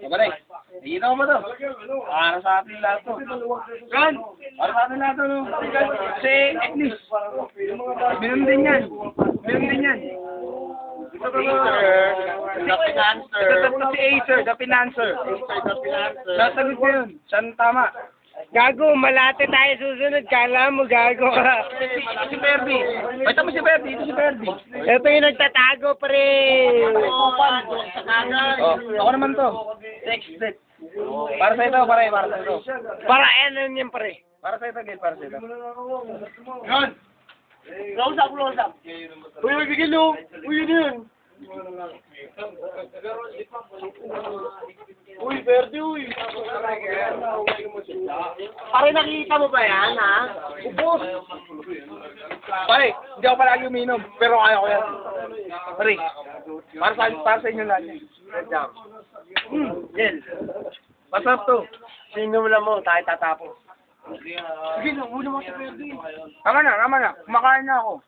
Kabalik. Nakikita mo ba to? Para sa atin lahat to. Gan! Para sa atin lahat to, no? Si Eknis. Minum din yan. Minum din yan. Ito to, The Financer. ito si Acer, the Financer. Sasagot ko yun. Saan tama? Gago, malate tayo susunod. Kala mo, gago ka. Si Ferdi. Basta mo si Ferdi. Ito si Ferdi. Ito yung nagtatago, pre. Oh, ako naman to. Texted. Para sa ito, pare. Para sa ito. Para ano yan, pre. Para sa ito, Gil. Para sa ito. Yun. Close up, close up. Uy, bigyan mo. Uy, yun yun. Uy, Verde, uy. Pare, nakikita mo ba yan, ha? Ubus! Pare, hindi ako palagi uminom. Pero kaya ko yan. Pare, para sa inyo lahat. Gil. Masarap to. Sinulan mo, tayo tatapos. Sige, muna mo si Ferdi. Tama na. Kumakain na ako.